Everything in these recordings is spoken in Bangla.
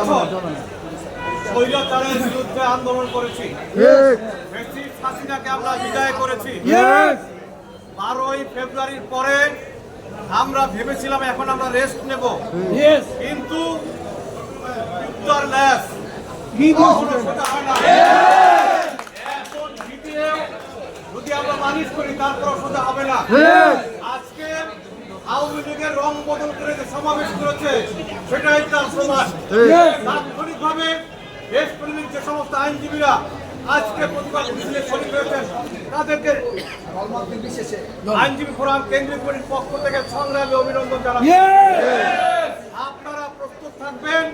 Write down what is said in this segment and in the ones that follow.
বছর স্বৈরাচারের বিরুদ্ধে আন্দোলন করেছি, হাসিনাকে আমরা বিদায় করেছি। 12ই ফেব্রুয়ারির পরে আমরা ভেবেছিলাম এখন আমরা রেস্ট নেব, কিন্তু উত্তর লেস যদি আমরা মালিশ করি তারপর সোজা হবে না। আজকে আওয়ামী লীগের রং বদল করে যে সমাবেশ করেছে সেটাই তার প্রমাণ। তাৎক্ষণিকভাবে দেশপ্রেমিক যে সমস্ত আইনজীবীরা আজকে প্রতিবাদ মিছিলে শরীক হয়েছেন তাদেরকে আইনজীবী ফোরাম কেন্দ্রীয় কমিটির পক্ষ থেকে সংগ্রামী অভিনন্দন জানাচ্ছি। আপনারা প্রস্তুত থাকবেন,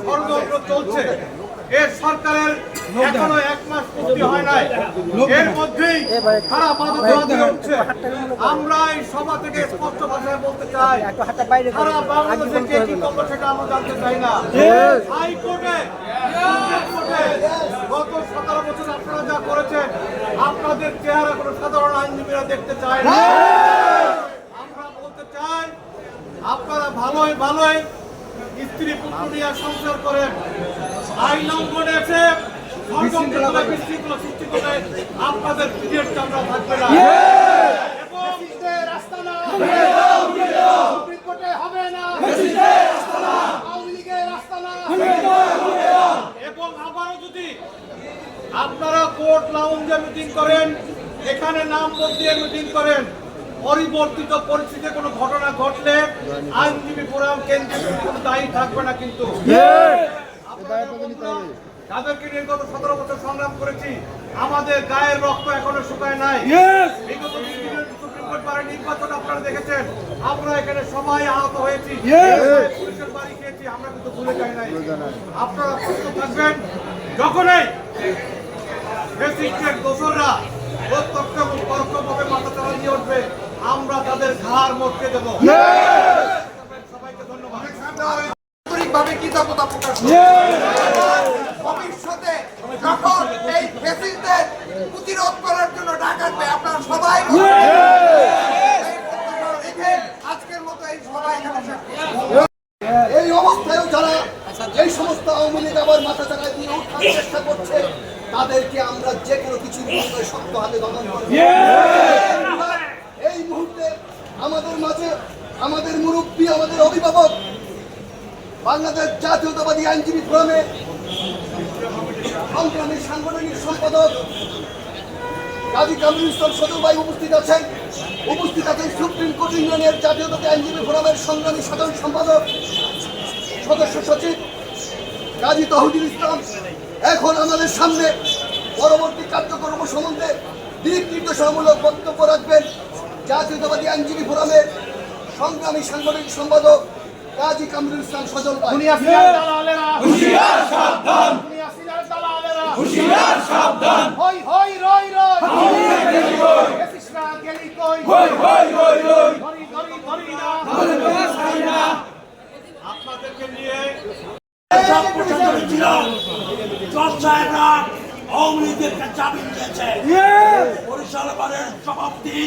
ষড়যন্ত্র চলছে। এর সরকারের এখনো 1 মাস পূর্তি হয় নাই, এর মধ্যেই খারাপ আদত হচ্ছে। আমরা এই সভা থেকে স্পষ্ট ভাষায় বলতে চাই, সারা বাংলাদেশে কে কি করলো সেটা আমরা জানতে চাই না। হাইকোর্টে গত 17 বছর আপনারা যা করেছেন আপনাদের চেহারা কোনো সাধারণ আইনজীবীরা দেখতে চায় না। আমরা বলতে চাই আপনারা ভালোই ভালোই স্ত্রী পুত্র নিয়ে সংসার করেন, আইন লঙ্ঘনে এসে বিশৃঙ্খলা সৃষ্টি করে আপনাদের পিঠের চামড়া থাকবে না। এবং আবারও যদি আপনারা কোর্ট লাউঞ্জে মিটিং করেন, এখানে নাম বদলিয়ে মিটিং করেন, পরিবর্তিত পরিস্থিতিতে কোনো ঘটনা ঘটলে আইনজীবী ফোরাম কেন্দ্রীয় কোনো দায়ী থাকবে না। কিন্তু তাদেরকে নিয়ে গত 17 বছর সংগ্রাম করেছি, আমাদের গায়ের রক্ত এখনো শুকায় নাই। বিগত সুপ্রিম কোর্ট বারের নির্বাচন আপনারা দেখেছেন, আমরা এখানে সবাই আহত হয়েছি, পুলিশের বাড়ি খেয়েছি, আমরা কিন্তু ভুলে যাই নাই। আপনারা প্রস্তুত থাকবেন, যখনই ফ্যাসিস্টের দোসররা প্রত্যক্ষ এবং পরোক্ষভাবে মাথা চালা দিয়ে উঠবে আমরা তাদের ঘাড় মটকে দেব। সবাইকে ধন্যবাদ। ভবিষ্যতে যখন এই ফ্যাসিস্টদের প্রতিরোধ করার জন্য ডাক আসবে আপনারা সবাই আজকের মতো এই সবাই এই অবস্থায়ও যারা এই সমস্ত আওয়ামী লীগ আবার মাথা চালায় দিয়ে উঠার চেষ্টা করছে তাদেরকে আমরা যে কোনো কিছু শক্ত হাতে দমন করব। এই মুহূর্তে আমাদের মাঝে আমাদের মুরব্বী, আমাদের অভিভাবক, বাংলাদেশ জাতীয়তাবাদী আইনজীবী ফোরামের সংগ্রামী সাংগঠনিক সম্পাদক কাজী কামরুল ইসলাম সদর ভাই উপস্থিত আছেন। উপস্থিত আছেন সুপ্রিম কোর্ট ইউনিয়নের জাতীয়তাবাদী আইনজীবী ফোরামের সংগ্রামী সাধারণ সম্পাদক সদস্য সচিব কাজী তৌহিদুল ইসলাম। এখন আমাদের সামনে পরবর্তী কার্যক্রম সম্বন্ধে দিক নির্দেশনামূলক বক্তব্য রাখবেন জাতীয়তাবাদী আইনজীবী ফোরামের সংগ্রামী সাংগঠনিক সম্পাদক কাজী কামরুল ইসলাম সজল ভাই। আপনাদেরকে নিয়ে আওয়ামী লীগের জামিন দিয়েছে বরিশাল বারের সভাপতি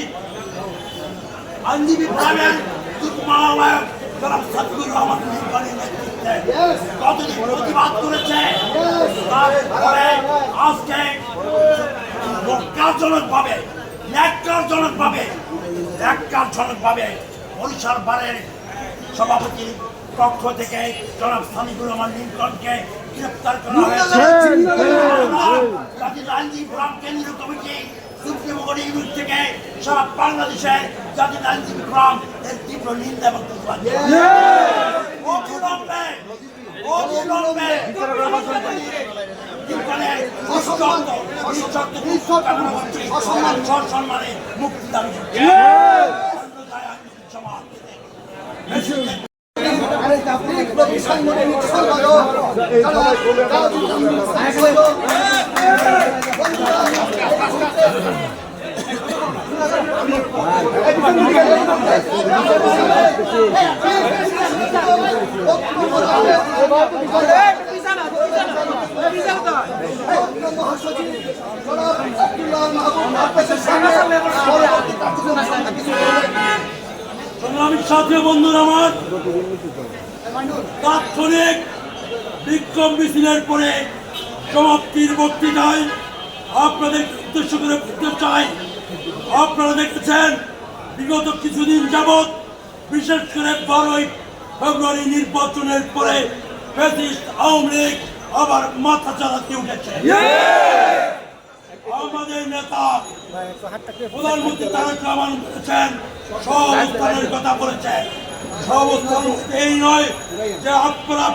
আইনজীবী ফোরামের মহানায়ক জনাব সাকিবুর রহমান লিঙ্কনের নেতৃত্বে কতদিন প্রতিবাদ করেছে, তারপরে আজকে ন্যাক্কারজনকভাবে বরিশাল বারের সভাপতি পক্ষ থেকে জনাব সাকিবুর রহমান লিঙ্কনকে গ্রেফতার করা হয়েছে। আইনজীবী ফোরাম কেন্দ্রীয় কমিটি সুপ্রিম কোর্ট ইউনিট থেকে সারা বাংলাদেশে জাতীয় আইনজীবী ফোরাম এর তীব্র নিন্দা এবং প্রতিবাদ। সম্মানে মুক্তি দাবি সংগ্রামী সাথী বন্ধুরা, আমার তাৎক্ষণিক বিক্ষোভ মিছিলের পরে সমাপ্তির বক্তৃতায় আপনাদের উদ্দেশ্য করে বলতে চাই, আপনারা দেখেছেন বিগত কিছুদিন যাবৎ, বিশেষ করে 12ই ফেব্রুয়ারি নির্বাচনের পরে ফ্যাসিস্ট আওয়ামী লীগ আবার মাথা চালাতে উঠেছে। আমাদের নেতা প্রধানমন্ত্রী তারেক রহমান বলেছেন, সহাবস্থানের কথা বলেছেন। সহাবস্থান এই নয় যে আপনারা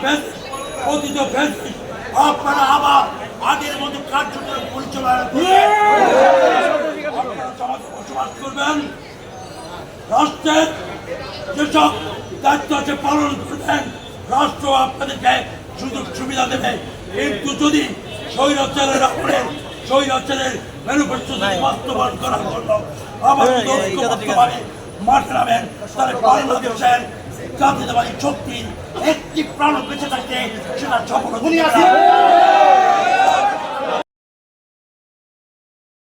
অতীত ফ্যাসিস্ট আপনারা আবার আগের মতো কার্যক্রম পরিচালনা করবেন, আপনারা সমাজে বসবাস করবেন, রাষ্ট্রের যেসব দায়িত্ব আছে পালন করবেন, রাষ্ট্র আপনাদেরকে সুযোগ সুবিধা দেবে। কিন্তু যদি স্বৈরাচারের আমলে স্বৈরাচারের ম্যানিফেস্টো বাস্তবায়ন করার জন্য আবার ঐক্যবদ্ধভাবে মাঠে নামেন, তাহলে বাংলাদেশের জাতীয়তাবাদী শক্তির একটি প্রাণ বেঁচে থাকতে সেটা সফল